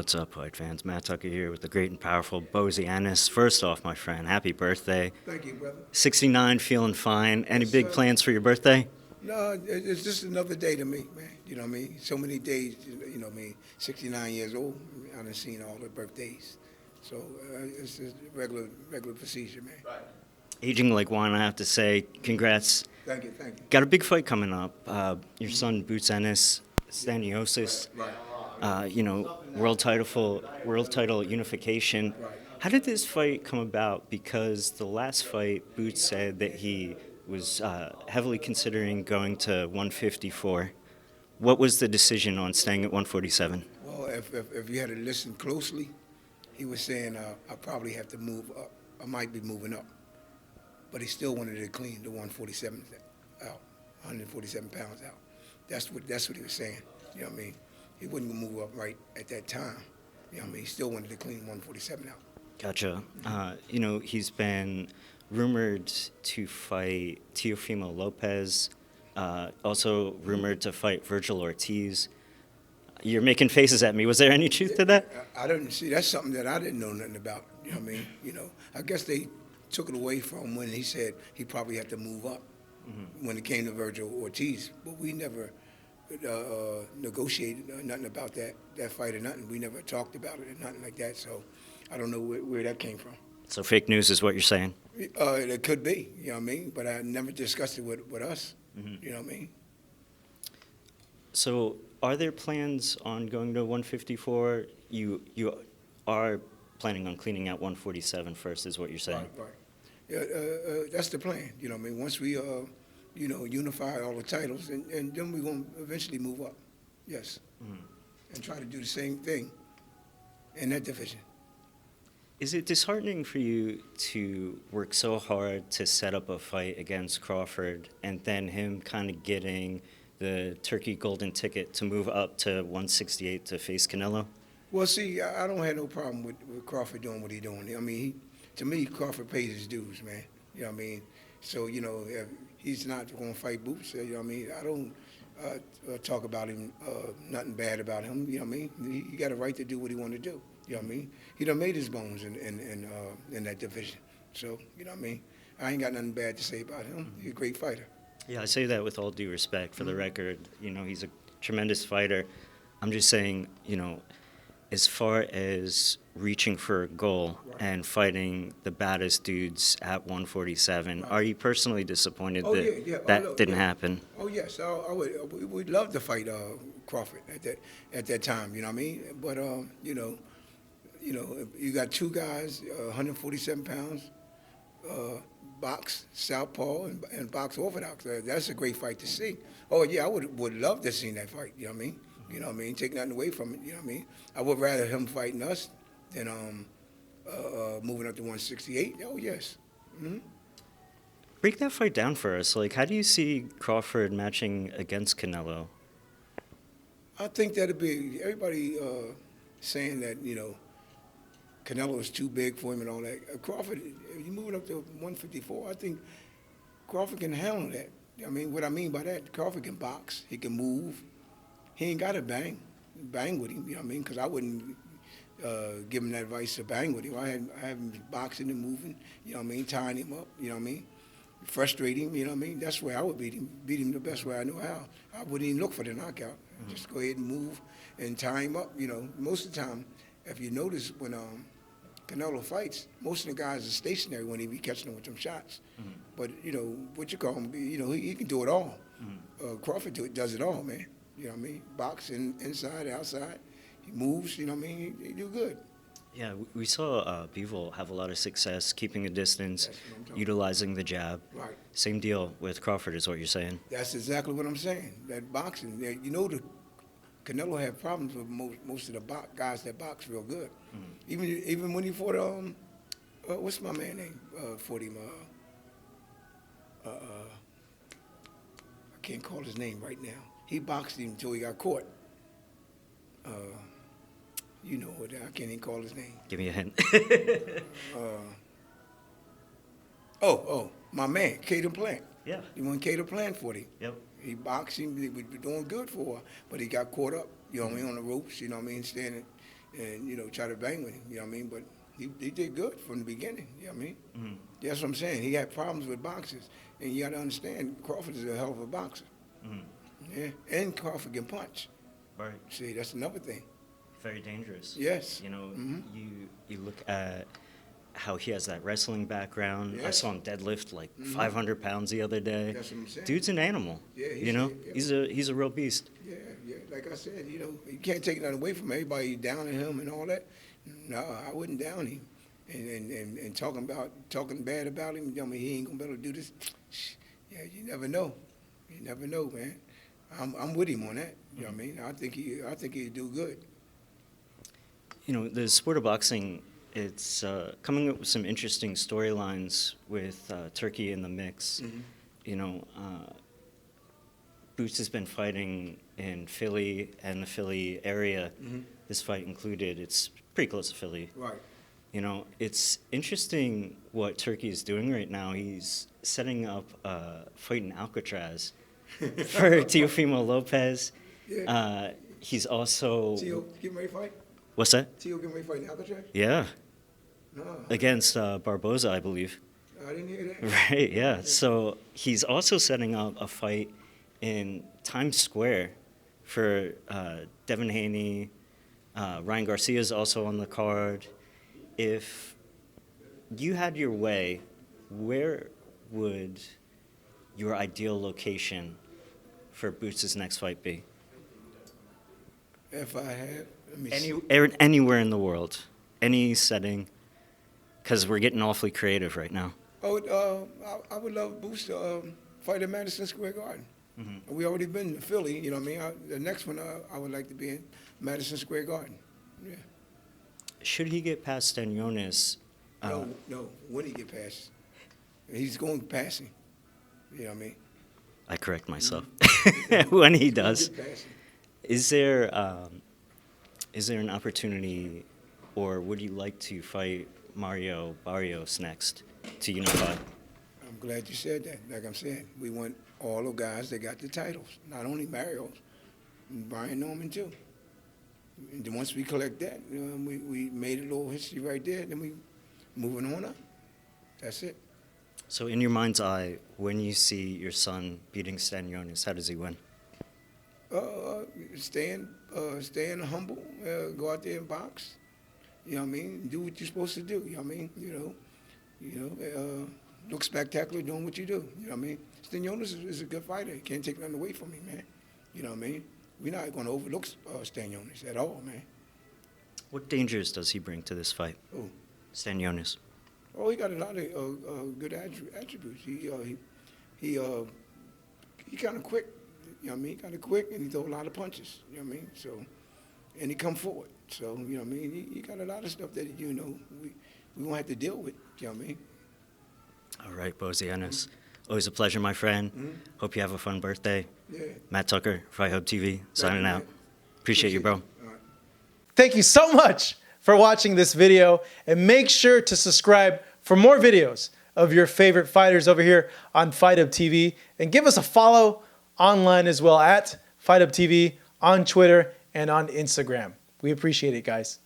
What's up, White fans? Matt Tucker here with the great and powerful Bozy Ennis. First off, my friend, happy birthday. Thank you, brother. 69, feeling fine. Any Yes, big sir. plans for your birthday? No, it's just another day to me, man. You know what I mean? So many days, you know what I mean? 69 years old, I done seen all the birthdays. So it's just regular procedure, man. Right. Aging like wine, I have to say, congrats. Thank you, thank you. Got a big fight coming up. Your son, Boots Ennis, Stanionis, world title unification. Right. How did this fight come about? Because the last fight, Boots said that he was heavily considering going to 154. What was the decision on staying at 147? Well, if you had to listen closely, he was saying I probably have to move up. I might be moving up. But he still wanted to clean the 147 out, 147 pounds out. That's what he was saying. You know what I mean? He wouldn't move up right at that time. You know what I mean? He still wanted to clean 147 out. Gotcha. He's been rumored to fight Teofimo Lopez, also rumored to fight Vergil Ortiz. You're making faces at me. Was there any truth to that? I didn't see. That's something that I didn't know nothing about. You know what I mean? I guess they took it away from when he said he probably had to move up when it came to Vergil Ortiz. But we never negotiated nothing about that fight or nothing. We never talked about it or nothing like that. So I don't know where that came from. So fake news is what you're saying? It could be, you know what I mean? But I never discussed it with us, you know what I mean? So are there plans on going to 154? You are planning on cleaning out 147 first is what you're saying? Right. Yeah, that's the plan, you know what I mean? Once we, unify all the titles, and then we're going to eventually move up, yes. And try to do the same thing in that division. Is it disheartening for you to work so hard to set up a fight against Crawford and then him kind of getting the turkey golden ticket to move up to 168 to face Canelo? Well, see, I don't have no problem with Crawford doing what he's doing. I mean, to me, Crawford pays his dues, man. You know what I mean? So, if he's not going to fight Boots, you know what I mean? I don't talk about him, nothing bad about him, you know what I mean? He got a right to do what he want to do, you know what I mean? He done made his bones in that division. So, you know what I mean? I ain't got nothing bad to say about him. He's a great fighter. Yeah, I say that with all due respect for the record. He's a tremendous fighter. I'm just saying, as far as reaching for a goal and fighting the baddest dudes at 147, are you personally disappointed that didn't happen? Oh, yes. We'd love to fight Crawford at that time, you know what I mean? But, you got two guys, 147 pounds, box southpaw and box orthodox. That's a great fight to see. Oh, yeah, I would love to see that fight, you know what I mean? You know what I mean? Take nothing away from it, you know what I mean? I would rather him fighting us than moving up to 168. Oh, yes. Break that fight down for us. Like, how do you see Crawford matching against Canelo? I think that'd be everybody saying that, Canelo is too big for him and all that. Crawford, if you moving up to 154, I think Crawford can handle that. I mean, what I mean by that, Crawford can box, he can move. He ain't got to bang with him, you know what I mean? Because I wouldn't give him that advice to bang with him. I have him boxing and moving, you know what I mean, tying him up, you know what I mean, frustrate him, you know what I mean. That's where I would beat him the best way I know how. I wouldn't even look for the knockout. Just go ahead and move and tie him up, Most of the time, if you notice when Canelo fights, most of the guys are stationary when he be catching them with them shots. But, what you call him, he can do it all. Crawford does it all, man. You know what I mean? Boxing inside, outside. He moves, you know what I mean? He do good. Yeah, we saw Bivol have a lot of success keeping a distance, utilizing the jab. Right. Same deal with Crawford is what you're saying. That's exactly what I'm saying. That boxing, the Canelo had problems with most of the guys that box real good. Even when he fought, what's my man name? Fought him, I can't call his name right now. He boxed him until he got caught. You know what? I can't even call his name. Give me a hint. My man, Caden Plant. Yeah. He won Caden Plant for him. Yep. He boxed him. He was doing good for her, but he got caught up. You know what I mean? On the ropes. You know what I mean? Standing. and try to bang with him. You know what I mean? But he did good from the beginning. You know what I mean? Mm-hmm. That's what I'm saying. He had problems with boxers, and you got to understand Crawford is a hell of a boxer. Mm-hmm. Yeah, and Crawford can punch. Right. See, that's another thing. Very dangerous. Yes. Mm-hmm. you look at how he has that wrestling background. Yes. I saw him deadlift like 500 pounds the other day. That's what I'm saying. Dude's an animal. Yeah, he's a real beast. Yeah. Like I said, you can't take nothing away from everybody downing him and all that. No, I wouldn't down him. And talking bad about him. I mean, he ain't gonna be able to do this. Yeah, you never know. You never know, man. I'm with him on that. You know what I mean? I think he'd do good. The sport of boxing, it's coming up with some interesting storylines with Turkey in the mix. Mm-hmm. Boots has been fighting in Philly and the Philly area. Mm-hmm. This fight included. It's pretty close to Philly. Right. It's interesting what Turkey is doing right now. He's setting up a fight in Alcatraz for Teofimo Lopez. Yeah. He's also... Teo, getting ready to fight? What's that? Teo getting ready to fight in Alcatraz? Yeah. No. Against Barboza, I believe. I didn't hear that. Right, yeah. So he's also setting up a fight in Times Square for Devin Haney. Ryan Garcia is also on the card. If you had your way, where would your ideal location for Boots' next fight be? If I had, let me see. Anywhere in the world, any setting, because we're getting awfully creative right now. Oh, I would love Boots to fight at Madison Square Garden. Mm-hmm. We already been to Philly, you know what I mean? The next one I would like to be in Madison Square Garden. Yeah. Should he get past Stanionis? No. When he get past, he's going passing. You know what I mean? I correct myself. Mm-hmm. When he does. Is there an opportunity, or would you like to fight Mario Barrios next to unify? I'm glad you said that. Like I'm saying, we want all the guys that got the titles, not only Mario's, Brian Norman too. And then once we collect that, we made a little history right there, then we moving on up. That's it. So in your mind's eye, when you see your son beating Stanionis, how does he win? Staying humble, go out there and box. You know what I mean? Do what you're supposed to do. You know what I mean? Look spectacular doing what you do. You know what I mean? Stanionis is a good fighter. He can't take nothing away from me, man. You know what I mean? We're not going to overlook Stanionis at all, man. What dangers does he bring to this fight? Who? Stanionis. Oh, he got a lot of good attributes. He kind of quick. You know what I mean? Kind of quick, and he throw a lot of punches. You know what I mean? So, and he come forward. So, you know what I mean? He got a lot of stuff that, we won't have to deal with. You know what I mean? All right, Bozy Ennis. Always a pleasure, my friend. Mm-hmm. Hope you have a fun birthday. Yeah. Matt Tucker, Fight Hub TV, signing out. Appreciate you, bro. All right. Thank you so much for watching this video, and make sure to subscribe for more videos of your favorite fighters over here on Fight Hub TV, and give us a follow online as well at Fight Hub TV on Twitter and on Instagram. We appreciate it, guys.